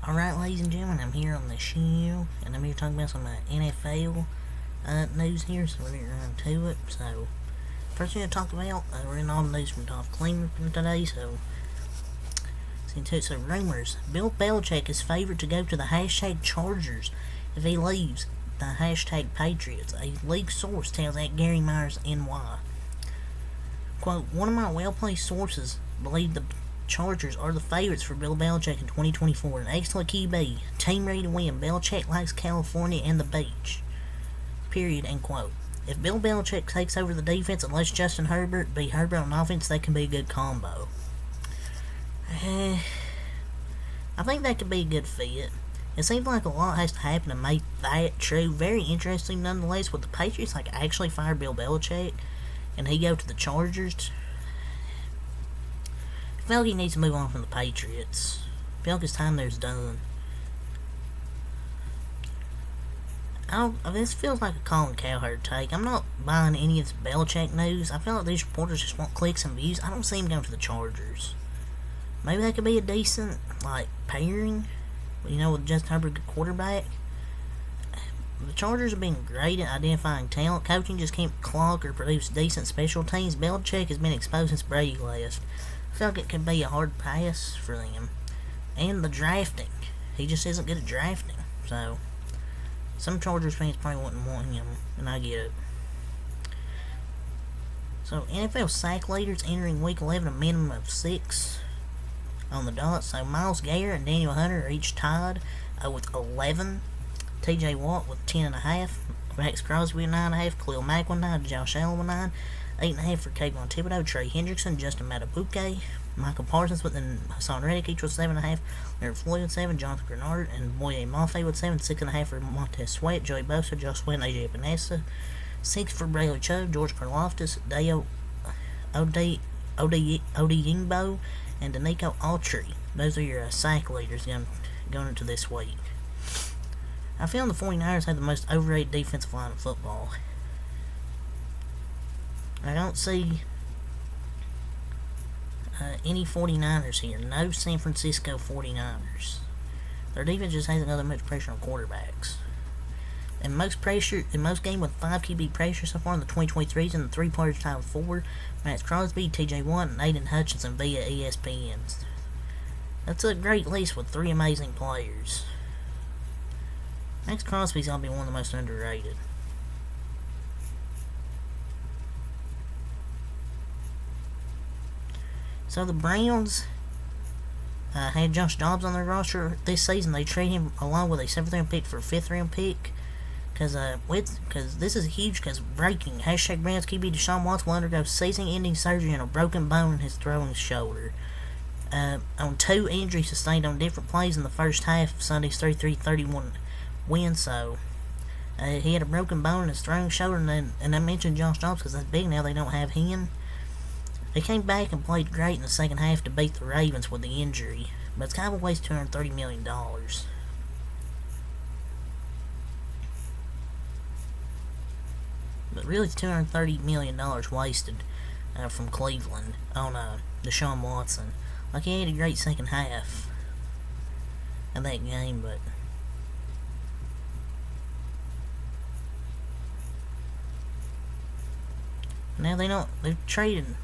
Alright, ladies and gentlemen, I'm here on the show, and I'm here talking about some NFL news here, so we're getting right to it. So, first thing to talk about, we're in all the news from Dolph Kleiner from today, so rumors. Bill Belichick is favored to go to the hashtag Chargers if he leaves the hashtag Patriots. A league source tells that Gary Myers NY. Quote, one of my well-placed sources believe the Chargers are the favorites for Bill Belichick in 2024. An excellent QB, team ready to win. Belichick likes California and the beach. Period, end quote. If Bill Belichick takes over the defense and lets Justin Herbert be Herbert on offense, that can be a good combo. I think that could be a good fit. It seems like a lot has to happen to make that true. Very interesting nonetheless. Would the Patriots actually fire Bill Belichick and he go to the Chargers? I feel like he needs to move on from the Patriots. I feel like his time there's done. This feels like a Colin Cowherd take. I'm not buying any of this Belichick news. I feel like these reporters just want clicks and views. I don't see him going to the Chargers. Maybe that could be a decent, pairing, with Justin Herbert, good quarterback. The Chargers have been great at identifying talent. Coaching just can't clock or produce decent special teams. Belichick has been exposed since Brady left. I feel like it could be a hard pass for them. And the drafting. He just isn't good at drafting. So, some Chargers fans probably wouldn't want him, and I get it. So, NFL sack leaders entering Week 11 a minimum of 6 on the dot. So, Myles Garrett and Daniel Hunter are each tied with 11. TJ Watt with 10.5. Max Crosby with 9.5. Khalil Mack with 9. Josh Allen with 9. 8.5 for Kayvon Thibodeau, Trey Hendrickson, Justin Matabuke, Michael Parsons with Hassan Reddick, each with 7.5. Leonard Floyd with 7. Jonathan Grenard and Boye Mafe with 7. 6.5 for Montez Sweat, Joey Bosa, Josh Sweat, and AJ Epinesa. 6 for Braylon Chubb, George Karlaftis, Dayo Odeyingbo, and Danico Autry. Those are your sack leaders going into this week. I feel the 49ers have the most overrated defensive line in football. I don't see any 49ers here. No San Francisco 49ers. Their defense just hasn't got that much pressure on quarterbacks. In most games with 5 QB pressure so far in the 2023 season, the 3 players tied with 4. Max Crosby, TJ Watt, and Aiden Hutchinson via ESPN. That's a great list with 3 amazing players. Max Crosby's going to be one of the most underrated. So the Browns had Josh Dobbs on their roster this season. They traded him along with a 7th round pick for a 5th round pick. Because this is huge. Because breaking hashtag Browns QB Deshaun Watson will undergo season-ending surgery on a broken bone in his throwing shoulder. On 2 injuries sustained on different plays in the first half of Sunday's 33-31 win. So he had a broken bone in his throwing shoulder, and I mentioned Josh Dobbs because that's big now. They don't have him. He came back and played great in the second half to beat the Ravens with the injury, but it's kind of a waste of $230 million. But really, it's $230 million wasted from Cleveland on Deshaun Watson. He had a great second half of that game, but now they're trading.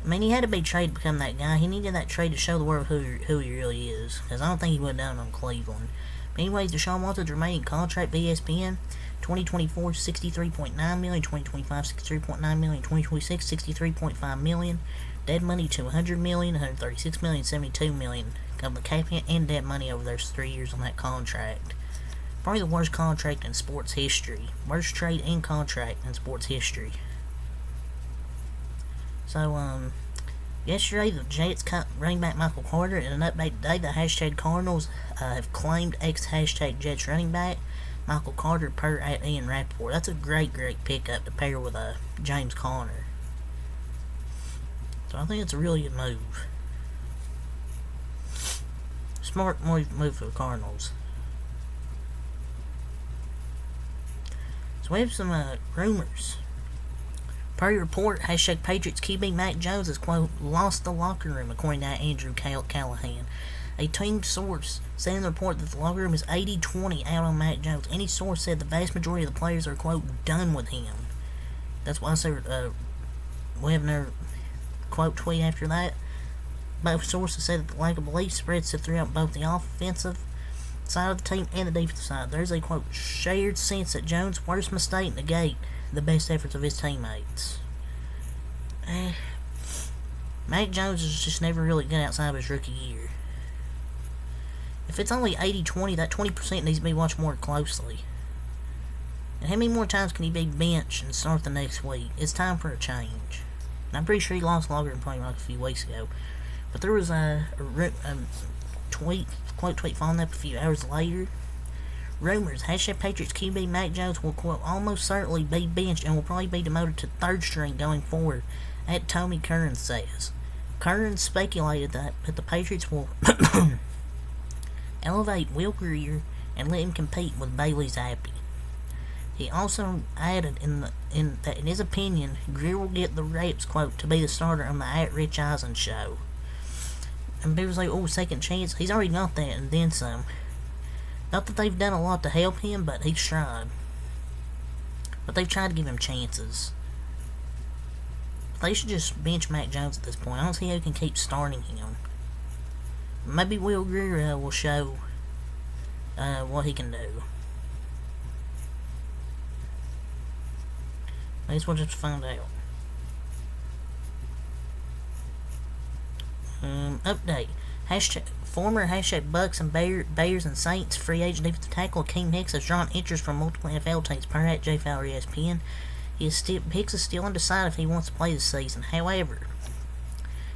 I mean, he had to be traded to become that guy. He needed that trade to show the world who he really is. Because I don't think he would have done it on Cleveland. But anyways, Deshaun Watson's remaining contract, ESPN, 2024, $63.9 million, 2025, $63.9 million, 2026, $63.5 million. Dead money to $100 million, $136 million, $72 million. Of the cap and dead money over those 3 years on that contract. Probably the worst contract in sports history. Worst trade and contract in sports history. So, yesterday the Jets cut running back Michael Carter. In an update today, the hashtag Cardinals have claimed ex-hashtag Jets running back Michael Carter per at Ian Rappaport. That's a great pickup to pair with James Conner. So I think it's a really good move. Smart move for the Cardinals. So we have some rumors. Per report, hashtag Patriots QB Mac Jones has, quote, lost the locker room, according to Andrew Callahan. A team source said in the report that the locker room is 80-20 out on Mac Jones. Any source said the vast majority of the players are, quote, done with him. That's why I said, we have another quote tweet after that. Both sources said that the lack of belief spreads throughout both the offensive side of the team and the defensive side. There's a, quote, shared sense that Jones' worst mistake negate the best efforts of his teammates. Mac Jones is just never really good outside of his rookie year. If it's only 80-20, that 20% needs to be watched more closely. And how many more times can he be benched and start the next week? It's time for a change. And I'm pretty sure he lost longer than playing like a few weeks ago. But there was a quote tweet following up a few hours later. Rumors, hashtag Patriots QB Mac Jones will, quote, almost certainly be benched and will probably be demoted to third string going forward, at Tommy Curran says. Curran speculated that the Patriots will elevate Will Grier and let him compete with Bailey Zappi. He also added that in his opinion, Grier will get the reps, quote, to be the starter on the at Rich Eisen show. And people say, oh, second chance. He's already got that and then some. Not that they've done a lot to help him, but he's tried. But they've tried to give him chances. They should just bench Mac Jones at this point. I don't see how you can keep starting him. Maybe Will Grier will show what he can do. I guess we'll just find out. Update. Former Bucks and Bears and Saints free agent defensive tackle Akeem Hicks has drawn interest from multiple NFL teams per at JFL or ESPN. Hicks is still undecided if he wants to play this season. However,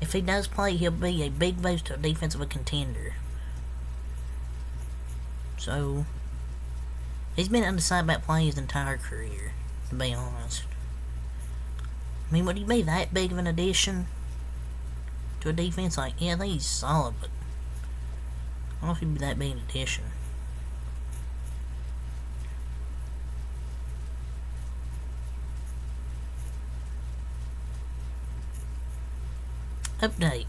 if he does play, he'll be a big boost to a defensive contender. So, he's been undecided about playing his entire career, to be honest. I mean, would he be that big of an addition to a defense? Like, yeah, I think he's solid, but I don't know if he'd be that big an addition. Update.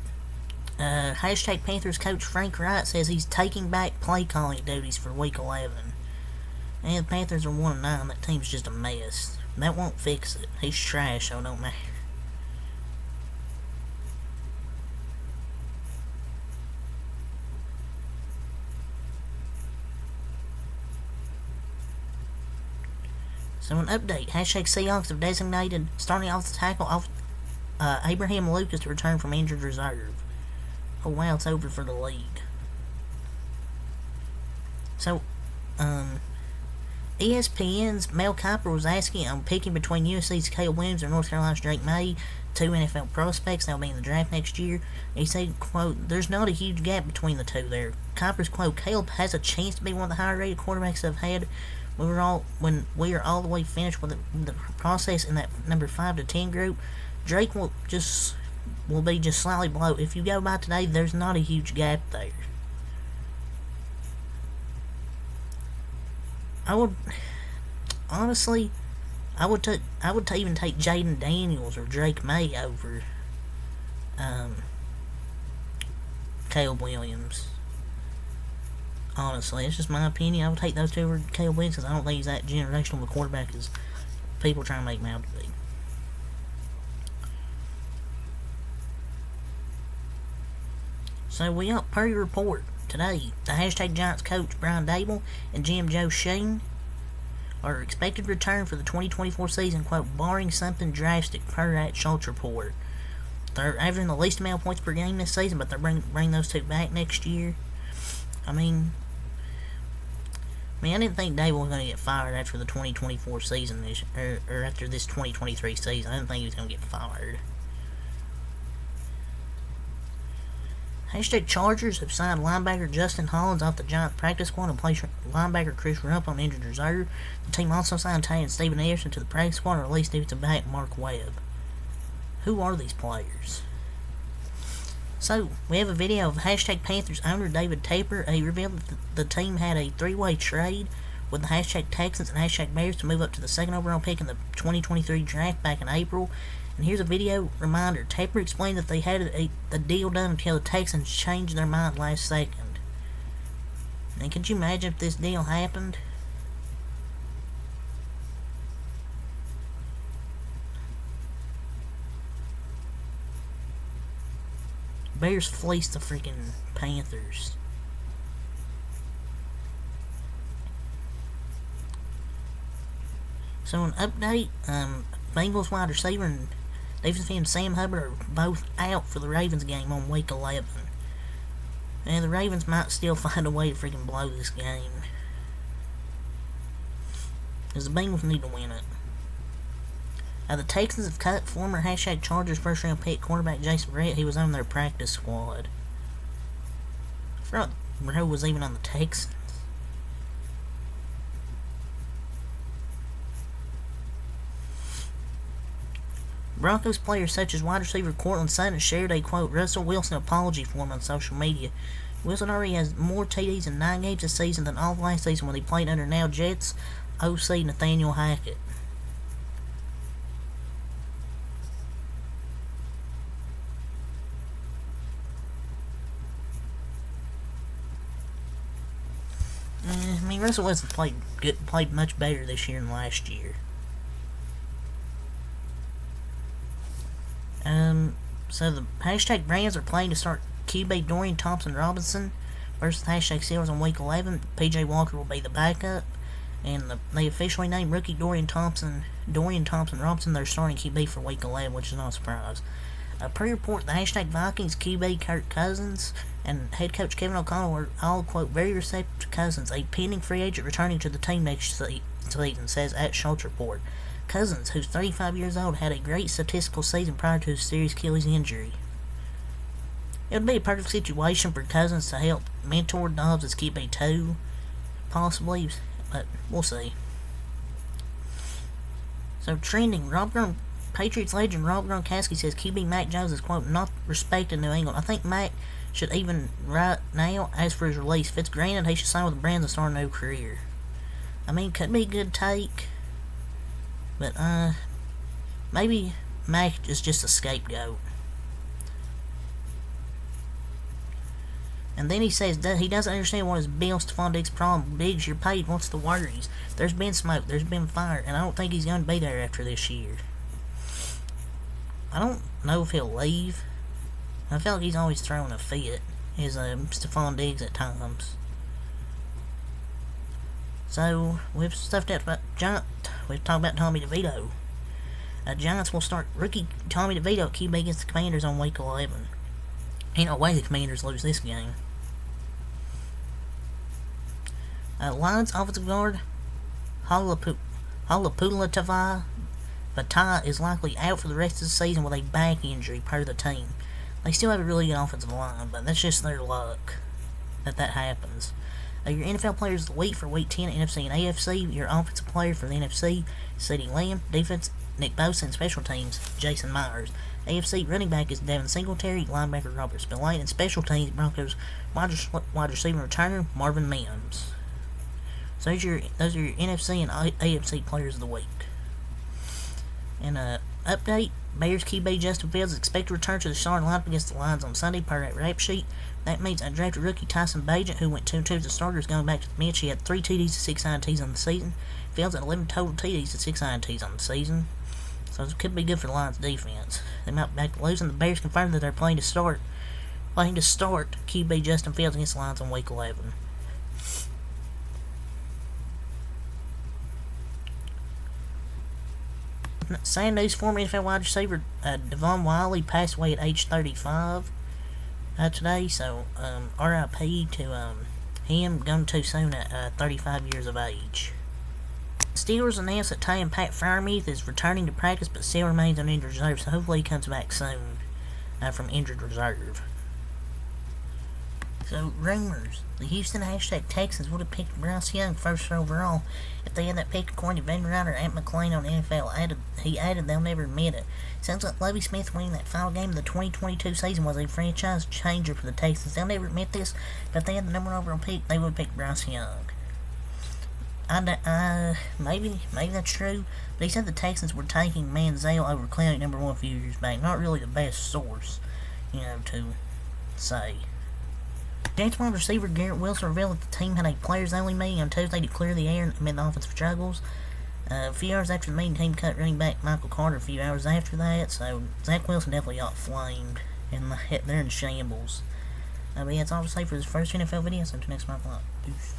Hashtag Panthers coach Frank Wright says he's taking back play calling duties for week 11. And the Panthers are 1-9. That team's just a mess. That won't fix it. He's trash, so it don't matter. So an update. Hashtag Seahawks have designated starting off the tackle off Abraham Lucas to return from injured reserve. Oh wow, it's over for the league. So, ESPN's Mel Kiper was asking on picking between USC's Caleb Williams or North Carolina's Drake May, two NFL prospects that'll be in the draft next year. He said, quote, there's not a huge gap between the two there. Kiper's quote, Caleb has a chance to be one of the higher rated quarterbacks I've had. When we are all the way finished with the process in that number 5 to 10 group, Drake will be just slightly below. If you go by today, there's not a huge gap there. I would honestly, I would even take Jaden Daniels or Drake May over Caleb Williams. Honestly, it's just my opinion. I would take those two over Caleb Williams because I don't think he's that generational of a quarterback as people trying to make him out to be. So we got per report today. The hashtag Giants coach Brian Dable and GM Joe Shane are expected to return for the 2024 season, quote, barring something drastic per at Schultz report. They're averaging the least amount of points per game this season, but they're bring those two back next year. I didn't think Dable was going to get fired after the 2024 season, or after this 2023 season. I didn't think he was going to get fired. Hashtag Chargers have signed linebacker Justin Hollins off the Giants practice squad and placed linebacker Chris Rupp on injured reserve. The team also signed tight end Steven Anderson to the practice squad and released defensive back Mark Webb. Who are these players? So, we have a video of hashtag Panthers owner David Tepper. He revealed that the team had a three-way trade with the hashtag Texans and hashtag Bears to move up to the second overall pick in the 2023 draft back in April. And here's a video reminder. Tepper explained that they had the deal done until the Texans changed their mind last second. And could you imagine if this deal happened? Bears fleeced the freaking Panthers. So an update, Bengals wide receiver and defensive end Sam Hubbard are both out for the Ravens game on week 11. And the Ravens might still find a way to freaking blow this game. Because the Bengals need to win it. The Texans have cut former #Chargers first round pick quarterback Jason Verrett. He was on their practice squad. I forgot Verrett was even on the Texans. Broncos players such as wide receiver Cortland Sutton shared a, quote, Russell Wilson apology form on social media. Wilson already has more TDs in 9 games this season than all of last season when he played under now Jets OC Nathaniel Hackett. Russell Wilson played much better this year than last year. So the #Rams are planning to start QB Dorian Thompson-Robinson versus the #Steelers on week 11. PJ Walker will be the backup, and they officially named rookie Dorian Thompson-Robinson their starting QB for week 11, which is not a surprise. Pre-report, the #Vikings QB Kirk Cousins and head coach Kevin O'Connell are all, quote, very receptive to Cousins, a pending free agent returning to the team next season, says at Schultz Report. Cousins, who's 35 years old, had a great statistical season prior to his serious Achilles injury. It would be a perfect situation for Cousins to help mentor Dobbs as QB2, possibly, but we'll see. So, trending, Patriots legend Rob Gronkowski says QB Mac Jones is, quote, not respected in New England. I think Mac should even right now ask for his release. If it's granted, he should sign with the Browns and start a new career. I mean, could be a good take, but maybe Mac is just a scapegoat. And then he says that he doesn't understand what is Bill Stephon Diggs' problem. Diggs, you're paid. What's the worries? There's been smoke. There's been fire. And I don't think he's going to be there after this year. I don't know if he'll leave. I feel like he's always throwing a fit. Is Stephon Diggs at times. So, we've stuffed out about we've talked about Tommy DeVito. Giants will start rookie Tommy DeVito at QB against the Commanders on week 11. Ain't no way the Commanders lose this game. Lions offensive guard Halapoulivaati Vata is likely out for the rest of the season with a back injury per the team. They still have a really good offensive line, but that's just their luck that happens. Your NFL players of the week for week 10 NFC and AFC. Your offensive player for the NFC, CeeDee Lamb. Defense, Nick Bosa, and special teams, Jason Myers. AFC running back is Devin Singletary, linebacker Robert Spillane, and special teams Broncos wide receiver returner Marvin Mims. So those are your NFC and AFC players of the week. And update, Bears QB Justin Fields is expected to return to the starting lineup against the Lions on Sunday per that rap sheet. That means undrafted rookie Tyson Bagent, who went 2-2 as a starter, is going back to the bench. He had 3 TDs and 6 INTs on the season. Fields had 11 total TDs and 6 INTs on the season. So it could be good for the Lions defense. They might be back to losing. The Bears confirmed that they're planning to start QB Justin Fields against the Lions on week 11. Sad news, former NFL wide receiver Devon Wiley passed away at age 35 today, so RIP to him, gone too soon at 35 years of age. Steelers announced that Ty and Pat Freiermuth is returning to practice but still remains on injured reserve, so hopefully he comes back soon from injured reserve. So, rumors. The Houston #Texans would have picked Bryce Young first overall if they had that pick, according to veteran writer Ant McClain on NFL. He added they'll never admit it. Sounds like Lovie Smith winning that final game of the 2022 season was a franchise changer for the Texans. They'll never admit this, but if they had the number 1 overall pick, they would have picked Bryce Young. maybe that's true. But he said the Texans were taking Manziel over Clowney at number 1 a few years back. Not really the best source, to say. Jets wide receiver Garrett Wilson revealed that the team had a players-only meeting on Tuesday to clear the air amid the offensive struggles. A few hours after the meeting, the team cut running back Michael Carter a few hours after that, so Zach Wilson definitely got flamed, and they're in shambles. But yeah, that's all to say for this first NFL video, so until next month, peace.